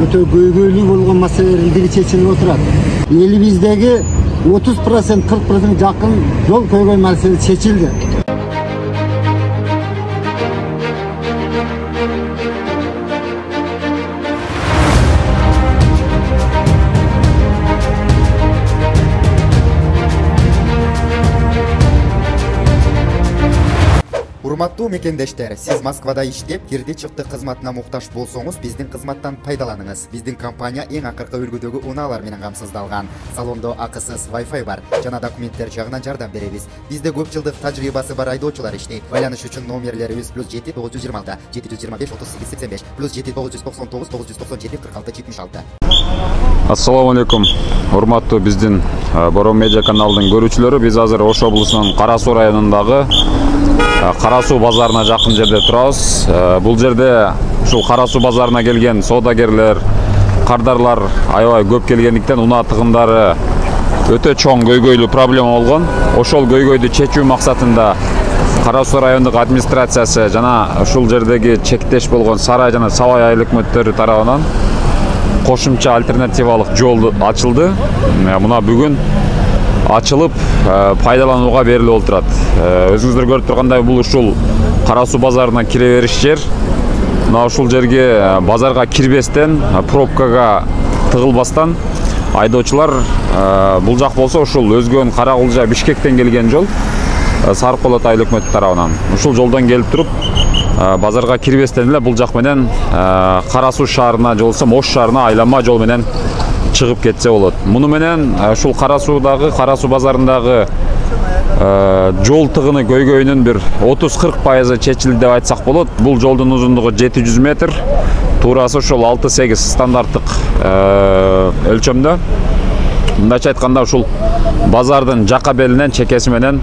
өтө көйгөйлүү болгон маселелердин бири чечилип отурат. Элибиздеги 30%, 40% жакын жол көйгөй маселеси чечилди. Урматтуу мекендештер, сиз Москвада иштеп, кирди-чыкты кызматына муктаж болсоңуз, биздин кызматтан пайдаланыңыз. Биздин компания эң акыркы үлгүдөгү унаалар менен камсыздалган. Салондо акысыз Wi-Fi бар, жана документтер жагынан жардам беребиз. Бизде көп жылдык тажрыйбасы бар айдоочулар иштейт. Байланыш үчүн номерлерибиз +7 926 725 38 85 +7 999 997 46 76. Ассаламу алейкум. Урматтуу биздин Борон медиа каналдын көрүүчүлөрү, биз азыр Ош облусунун Кара Суу районундагы Кара Суу базарына жакын жерде турабыз. Бул жерде ушул Кара Суу базарына келген соодагерлер, кардарлар аябай көп келгендиктен унаа тыгындары өтө чоң көйгөйлүү проблема болгон. Ошол көйгөйдү чечүү максатында Кара Суу райондук администрациясы жана ушул жердеги чектеш болгон Сарай жана Сабай айыл өкмөттөрү тарабынан кошумча альтернативалык жол ачылды. Мына бүгүн ачылып пайдаланууга берилип отурат. Өзүңүздөр көрүп тургандай, бул ушул Кара Суу базарына кире бериш жер. Мына ушул жерге базарга кирбестен, пробкага тыгылбастан айдоочулар бул жак болсо ушул Өзгөн Каракулжа Бишкектен келген жол Сарыкболот айыл өкмөтү тарабынан ушул жолдон келип туруп базарга кирбестен эле бул жак менен Кара Суу шаарына жолсом Ош шаарына айланма жол менен чыгып кетсе болот. Муну менен ушул Кара Суудагы, Кара Суу базарындагы жол тыгыны көйгөйүнүн бир 30-40% чечилди деп айтсак болот. Бул жолдун узундугу 700 метр, туурасы ошол 6-8 стандарттык өлчөмдө. Мындайча айтканда ушул базардын жака белинен чекеси менен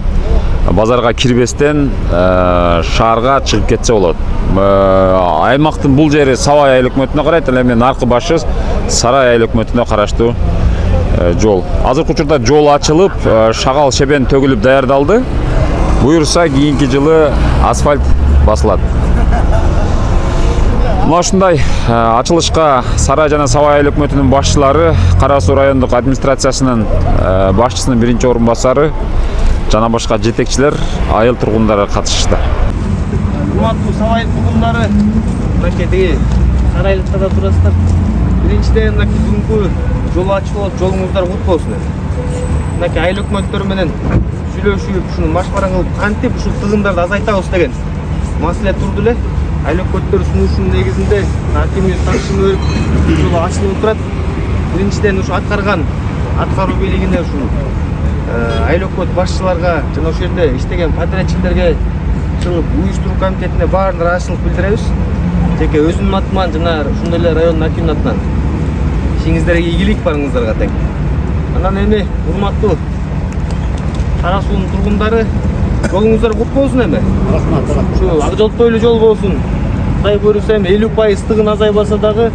базарга кирбестен шаарга чыгып кетсе болот. Аймактын бул жери Сабай айыл өкмөтүнө карайт, эми наркы башы Сарай айыл өкмөтүнө караштуу жол. Азыркы учурда жол ачылып, шагал шебен төгүлүп даярдалды. Буюрса кийинки жылы асфальт басылат. Мына ушундай ачылышка Сарай жана Сабай айыл өкмөтүнүн башчылары, Кара Суу райондук администрациясынын башчысынын биринчи орун басары жана башка жетекчилер, айыл тургундары катышты. Урматтуу Сабай тургундары, мынакей Сарайлыкта да турасыздар. Биринчиден бүгүнкү жол ачылып, жолуңуздар кут болсун. Мынакей айыл өкмөттөрү менен сүйлөшүп, ушуну машмара кылып, кантип ушул тыгындарды азайтабыз деген маселе турду эле. Айыл өкмөттөр сунушунун негизинде акимибиз тапшырма берип, жол ачылып турат. Биринчиден ушу аткарган аткаруу бийлигине ушул айыл өкмөт башчыларга жана ошол жерде иштеген подрядчиктерге чыгып, уюштуруу комитетине баарына ыраазычылык билдиребиз. Жеке өзүмдүн атыман жана ошондой эле райондун акиминин атынан ишиңиздерге ийгилик барыңыздарга тең. Анан эми урматтуу Кара Суунун тургундары, жолуңуздар кут болсун эми. Рахмат. Ушу ак жолтойлуу жол болсун. Кудай буйруса эми 50% тыгын азайбаса дагы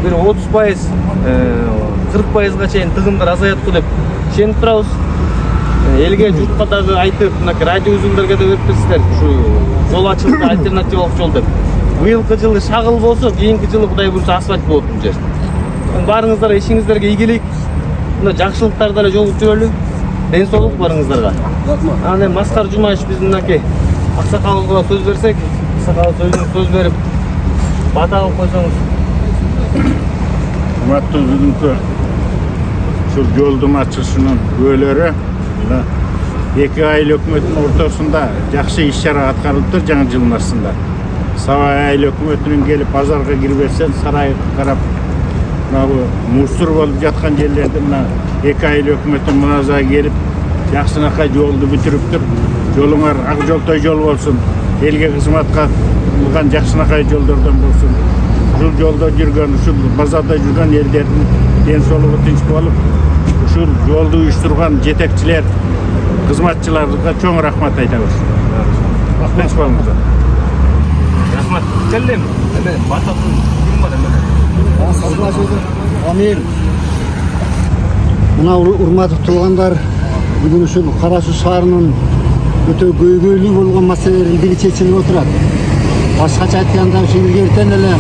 бир 30%, 40%га чейин тыгындар азаятты деп ишенип турабыз. Элге, журтка дагы айтып, мынакей радио үзүндөргө да берип берсиздер. Ушу жол ачылды, альтернативалык жол деп. Быйылкы жылы шагыл болсо, кийинки жылы кудай буйруса асфальт болот бул жер. Баарыңыздарга ишиңиздерге ийгилик, мына жакшылыктарды эле жолуп жүрөлү. Ден соолук барыңыздарга. Анан эми Маскар Жумаевич биз мынакей аксакалыбызга сөз берсек, аксакал өзүңүз сөз берип бата кылып койсоңуз. Урматтуу бүгүнкү ушул жолдун ачылышынын күбөлөрү эки айыл өкмөтүнүн ортосунда жакшы иш-чара аткарылыптыр жаңы жылдын астында. Сабай айыл өкмөтүнүн келип базарга кирбестен Сарайга карап, мына мусор болуп жаткан жерлерди мына эки айыл өкмөтүнүн муназага келип, жакшынакай жолду бүтүрүптүр. Жолуңар ак жолтой жол болсун, элге кызматка кылган жакшынакай жолдордон болсун. Ушул жолдо жүргөн, ушул базарда жүргөн элдердин ден соолугу тынч болуп, ушул жолду уюштурган жетекчилер, кызматчыларга чоң рахмат айтабыз. Рахмат болуңуздар. Рахмат. Келдим. Эми бататын ким бар эми? Амин. Мына урматтуу туугандар, бүгүн ушул Кара Суу шаарынын өтө көйгөйлүү болгон маселелердин бири чечилип отурат. Башкача айтканда, ушу илгертен эле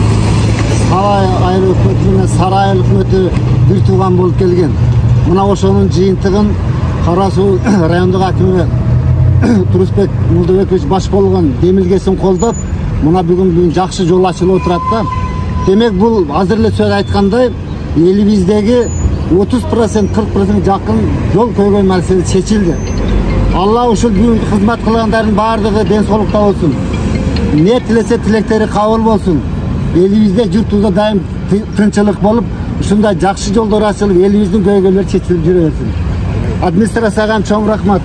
Савай айыл өкмөтү менен Сары айыл өкмөтү бир тууган болуп келген. Мына ошонун жыйынтыгын Кара Суу райондук акими Турусбек Мулдабекович баш болгон демилгесин колдоп, мына бүгүн жакшы жол ачылып отурат да. Демек бул азыр эле сөз айткандай, элибиздеги 30% 40% жакын жол көйгөй маселеси чечилди. Алла ушул бүгүн кызмат кылгандардын баардыгы ден соолукта болсун. Не тилесе тилектери кабыл болсун. Элибизде журтубузда дайым тынчылык болуп, ушундай жакшы жолдор ачылып, элибиздин көйгөйлөрү чечилип жүрө берсин. Администрацияга чоң рахмат.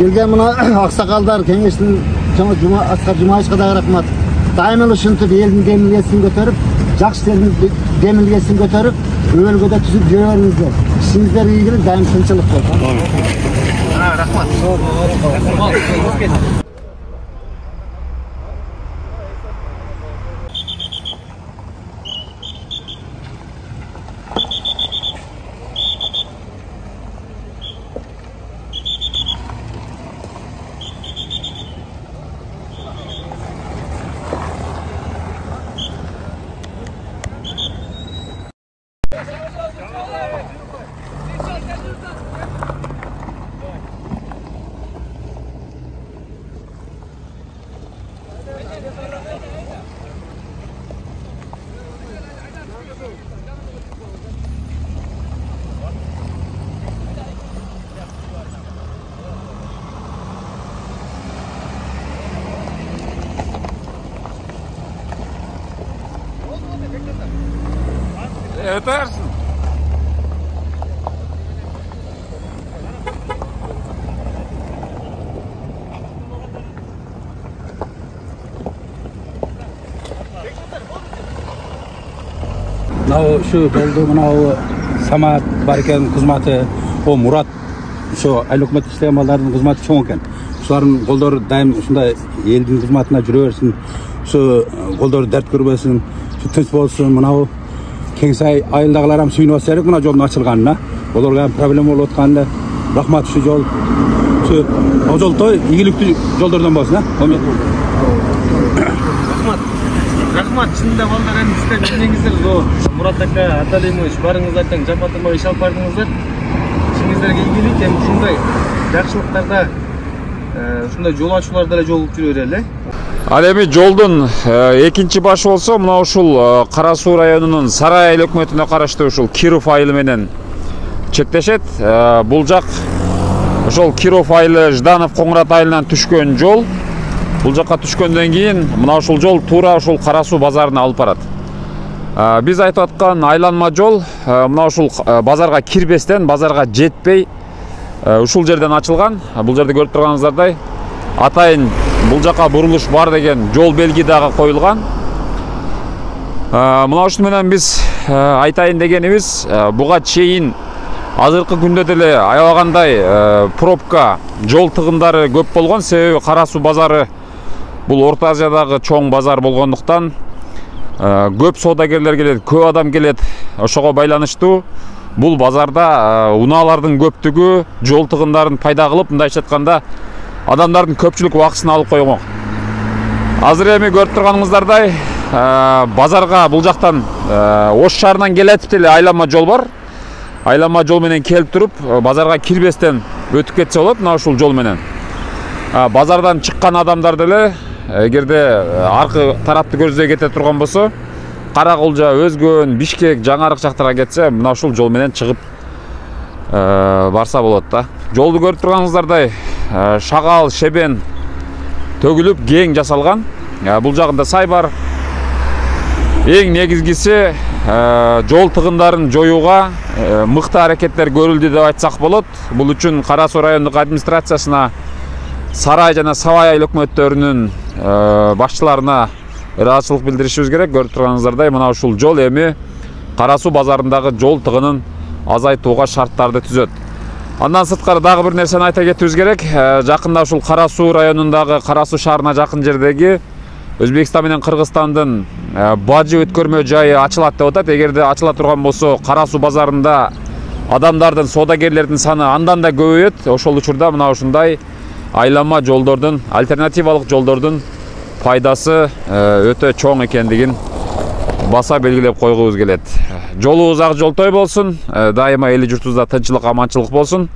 Келген мына аксакалдар кеңештин чоң Аскар Жумаевичке дагы рахмат. Дайым эле ушинтип элдин демилгесин көтөрүп, жакшы демилгесин көтөрүп, өлкөдө түзүп жүрө бериңиздер. Ишиңиздер ийгилик, дайым тынчылык болсун. Рахмат. Ötersin. Мынау şu жолду мынау Самат бар экен кызматы, о Мурат şu айыл өкмөт иштеген балдардын кызматы чоң экен. Ушулардын колдору дайым ушундай элдин кызматына жүрө берсин. Şu колдору дерт көрбөсүн, тынч болсун. Мынау Кеңсай айылдагылар ham сүйүнүп атса керек мына жолдун ачылганына. Олорго проблема болуп атканда рахмат şu жол. Şu о жолдо ийгиликтүү жолдордон болсун, Рахмат. Рахмат, чынында балдар эми сиздер билдиңиздер, Мурат ака, Аталимович барыңыздар тең жапатырмай иш алып бардыңыздар. Ишиңиздерге ийгилик, эми ушундай жакшылыктарда ушундай жол ачууларда эле жолугуп жүрө берели. Ал эми жолдун экинчи башы болсо мына ушул Кара Суу районунун Сары айыл өкмөтүнө караштуу ушул Киров айылы менен чектешет. Бул жак ошол Киров айылы Жданов Коңурат айылынан түшкөн жол. Бул жакка түшкөндөн кийин мына ушул жол туура ушул Кара Суу базарына алып барат. Биз айтып аткан айланма жол мына ушул базарга кирбестен, базарга жетпей ушул жерден ачылган. Бул жерде көрүп турганыңыздардай атайын бул жака бурулуш бар деген жол белги дагы коюлган. Мына ушун менен биз айтайын дегенибиз, буга чейин азыркы күндө деле аябагандай пробка, жол тыгындары көп болгон. Себеби Кара Суу базары бул Орто Азиядагы чоң базар болгондуктан көп соодагерлер келет, көп адам келет. Ошого байланыштуу бул базарда унаалардын көптүгү жол тыгындарын пайда кылып, мындайча айтканда адамдардын көпчүлүк убактысын алып койгон. Азыр эми көрүп турганыңыздардай базарга бул жактан Ош шаарынан келетип деле айланма жол бар. Айланма жол менен келип туруп базарга кирбестен өтүп кетсе болот. Мына ушул жол менен базардан чыккан адамдар деле эгерде аркы тарапты көздөй кете турган болсо, Каракулжа, Өзгөн, Бишкек, Жаңарык жактарга кетсе, мына ушул жол менен чыгып барса болот да. Жолду көрүп турганыңыздардай шагал, шебен төгүлүп, кең жасалган. Бул жагында сай бар. Эң негизгиси жол тыгындарын жоюуга мыкты аракеттер көрүлдү деп айтсак болот. Бул үчүн Кара Суу райондук администрациясына, Сарай жана Савай айыл өкмөттөрүнүн башчыларына ыраазычылык билдиришибиз керек. Көрүп турганыңыздардай мына ушул жол эми Кара Суу базарындагы жол тыгынын азайтууга шарттарды түзөт. Андан сырткары дагы бир нерсени айта кетүүбүз керек. Жакында ушул Кара Суу районундагы Кара Суу шаарына жакын жердеги Өзбекстан менен Кыргызстандын бажы өткөрмө жайы ачылат деп атат. Эгерде ачыла турган болсо, Кара Суу базарында адамдардын, соодагерлердин саны андан да көбөйөт. Ошол учурда мына ушундай айланма жолдордун, альтернативалык жолдордун пайдасы өтө чоң экендигин баса белгилеп койгубуз келет. Жолубуз ак жолтой болсун, дайыма эли журтубузда тынчылык, аманчылык болсун.